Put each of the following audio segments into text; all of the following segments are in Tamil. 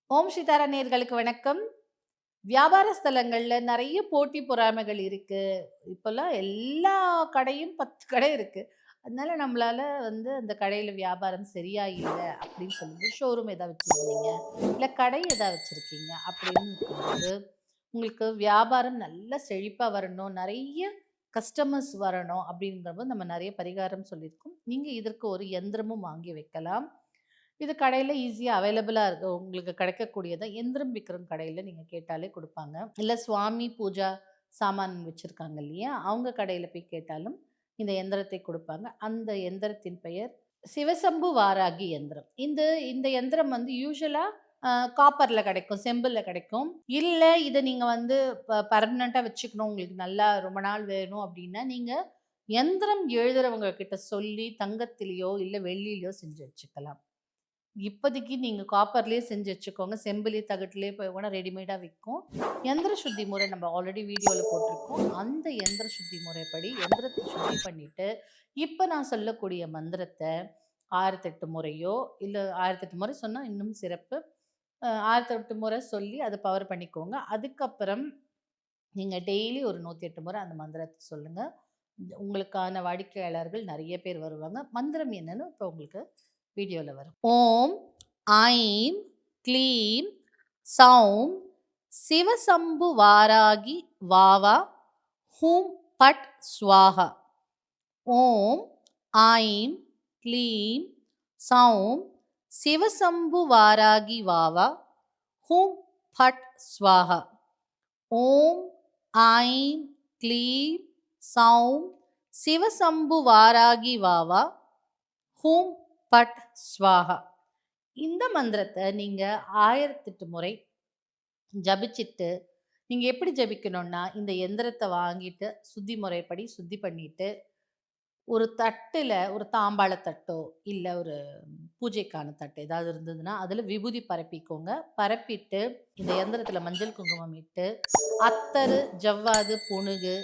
ஓம் ஸ்ரீதாரா நேயர்களுக்கு வணக்கம். வியாபார ஸ்தலங்கள்ல நெறைய போட்டி பொறாமைகள் இருக்கு. இப்பல்லாம் எல்லா கடையும் 10 கடை இருக்கு. அதனால நம்மளால அந்த கடையில வியாபாரம் சரியா இல்ல அப்படின்னு சொல்லும்போது, ஷோரூம் ஏதாவது வச்சிருந்தீங்க, இல்ல கடை ஏதாவது வச்சிருக்கீங்க அப்படின்னு இருக்கும்போது, உங்களுக்கு வியாபாரம் நல்லா செழிப்பா வரணும், நெறைய கஸ்டமர்ஸ் வரணும் அப்படிங்கிறபோது நம்ம நெறைய பரிகாரம் சொல்லியிருக்கோம். நீங்க இதற்கு ஒரு எந்திரமும் வாங்கி வைக்கலாம். இது கடையில ஈஸியா அவைலபிளா இருக்கு. உங்களுக்கு கிடைக்கக்கூடியது. எந்திரம் விக்கிற கடையில நீங்க கேட்டாலே குடுப்பாங்க. இல்ல சுவாமி பூஜா சாமான் வச்சிருக்காங்க இல்லையா? அவங்க கடையில போய் கேட்டாலும் இந்த எந்திரத்தை குடுப்பாங்க. அந்த எந்திரத்தின் பெயர் சிவசம்பு வாராகி எந்திரம். இந்த இந்த எந்திரம் யூசுவலா அ காப்பர்ல கிடைக்கும். செம்புல கிடைக்கும். இல்ல இத நீங்க பெர்மனன்ட்டா வச்சுக்கணும். உங்களுக்கு நல்லா ரொம்ப நாள் வேணும் அப்டின்னா, நீங்க எந்திரம் எழுதுறவங்க கிட்ட சொல்லி தங்கத்திலயோ, இல்ல வெள்ளியிலயோ செஞ்சு வச்சுக்கலாம். இப்போதைக்கு நீங்க காப்பர்லயே செஞ்சு வச்சுக்கோங்க. செம்புலி, தகட்டுலயே போய் கூட ரெடிமேடா விக்கும். எந்திர சுத்தி முறை நம்ம ஆல்ரெடி வீடியோல போட்டிருக்கோம். அந்த எந்திர சுத்தி முறைப்படி எந்திரத்த சுத்தி பண்ணிட்டு, இப்ப நான் சொல்லக்கூடிய மந்திரத்த 1008 முறையோ, இல்ல 1008 முறை சொன்னா இன்னும் சிறப்பு. 1008 முறை சொல்லி அத பவர் பண்ணிக்கோங்க. அதுக்கப்புறம் நீங்க டெய்லி ஒரு 108 முறை அந்த மந்திரத்த சொல்லுங்க. உங்களுக்கான வாடிக்கையாளர்கள் நெறைய பேர் வருவாங்க. மந்திரம் என்னன்னு இப்ப உங்களுக்கு வீடியோல வரும். ஓம் ஐம் க்ளீம் சௌம் சிவசம்பு வாராகி வாவா ஹூம் பட் ஸ்வாஹா. ஓம் ஐம் க்ளீம் சௌம் சிவசம்பு வாராகி வாவா ஹூம் பட் ஸ்வாஹா. ஓம் ஐம் க்ளீம் சௌம் சிவசம்பு வாராகி வாவா ஹூம் பட் ஸ்வாஹா. இந்த மந்திரத்தை நீங்க 1008 முறை ஜபிச்சிட்டு, நீங்க எப்படி ஜபிக்கணும்னா, இந்த எந்திரத்தை வாங்கிட்டு சுத்தி முறைப்படி சுத்தி பண்ணிட்டு, ஒரு தட்டுல ஒரு தாம்பாள தட்டோ, இல்ல ஒரு பூஜைக்கான தட்டு ஏதாவது இருந்ததுன்னா, அதுல விபூதி பரப்பிக்கோங்க. பரப்பிட்டு இந்த எந்திரத்துல மஞ்சள் குங்குமம் இட்டு, அத்தரு, ஜவ்வாது, புனுகு,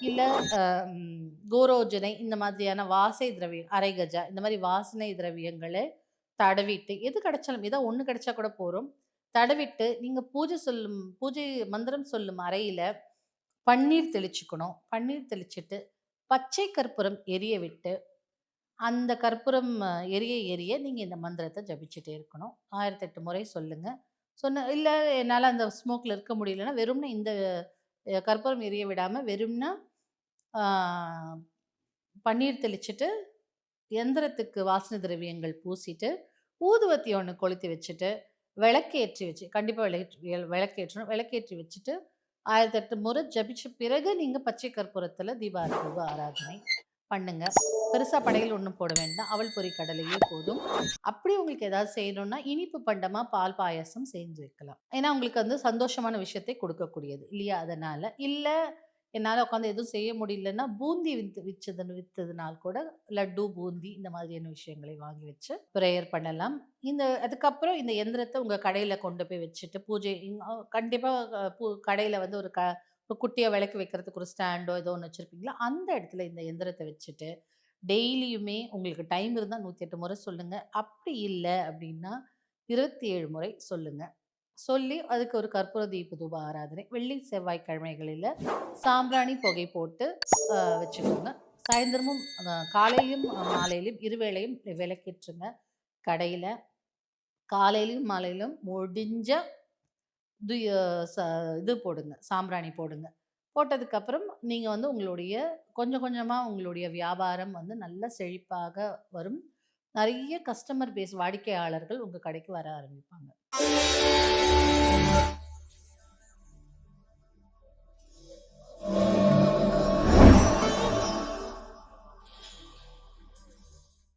இல்ல அ ம் கோரோஜனை இந்த மாதிரியான வாசை திரவியம், அரை கஜா இந்த மாரி வாசனை திரவியங்கள தடவிட்டு, எது கிடைச்சாலும் ஏதோ ஒண்ணு கிடைச்சா கூட போரும். தடவிட்டு நீங்க பூஜை மந்திரம் சொல்லும் அறையில பன்னீர் தெளிச்சுக்கணும். பன்னீர் தெளிச்சுட்டு, பச்சை கற்பூரம் எரிய விட்டு, அந்த கற்பூரம் எரிய எரிய நீங்க இந்த மந்திரத்த ஜபிச்சுட்டே இருக்கணும். 1008 முறை சொல்லுங்க. இல்ல என்னால அந்த ஸ்மோக்ல இருக்க முடியலன்னா, வெறுமனே இந்த கற்பூரம் எரிய விடாம வெறும்ன ஆ பன்னீர் தெளிச்சுட்டு, எந்திரத்துக்கு வாசனை திரவியங்கள் பூசிட்டு, ஊதுவத்தி ஒண்ணு கொளுத்தி வச்சுட்டு, விளக்கேற்றி வச்சு கண்டிப்பா விளக்கேற்றணும். விளக்கேற்றி வச்சுட்டு, 1008 முறை ஜபிச்ச பிறகு நீங்க பச்சை கற்பூரத்தில தீப ஆராதனை பண்ணுங்க. பெருசா படையல் ஒண்ணும் போட வேண்டாம். அவல் பொரி கடலையே போதும். அப்படி உங்களுக்கு ஏதாவது செய்யணும்னா, இனிப்பு பண்டமா பால் பாயாசம் செஞ்சு வைக்கலாம். ஏன்னா, உங்களுக்கு சந்தோஷமான விஷயத்தை கொடுக்கக்கூடியது இல்லையா? அதனால. இல்ல என்னால உட்காந்து எதுவும் செய்ய முடியலன்னா, பூந்தி வித்ததுனால் கூட லட்டு, பூந்தி இந்த மாதிரியான விஷயங்களை வாங்கி வச்சு பிரேயர் பண்ணலாம். அதுக்கப்புறம் இந்த எந்திரத்த உங்க கடையில கொண்டு போய் வச்சுட்டு பூஜை கண்டிப்பா கடையில ஒரு குட்டியா விளக்கு வைக்கிறதுக்கு ஒரு ஸ்டாண்டோ ஏதோ ஒண்ணு வச்சிருப்பீங்களா, அந்த இடத்துல இந்த எந்திரத்த வச்சுட்டு, டெய்லியுமே உங்களுக்கு டைம் இருந்தா 108 முறை சொல்லுங்க. அப்படி இல்ல அப்படின்னா, 27 முறை சொல்லுங்க. சொல்லி அதுக்கு ஒரு கற்பூர தீப தூப ஆராதனை. வெள்ளி, செவ்வாய் கிழமைகளில சாம்பிராணி புகை போட்டு வச்சுக்கோங்க. சாயந்திரமும் காலையிலயும், மாலையிலயும் இருவேளையும் விளக்கேற்றுங்க கடையில. காலையிலயும், மாலையிலும் முடிஞ்சா து அ ச இது போடுங்க, சாம்பிராணி போடுங்க. போட்டதுக்கப்புறம் நீங்க உங்களுடைய கொஞ்சம் கொஞ்சமா உங்களுடைய வியாபாரம் நல்ல செழிப்பாக வரும். நெறைய கஸ்டமர் பேஸ் வாடிக்கையாளர்கள் உங்க கடைக்கு வர ஆரம்பிப்பாங்க.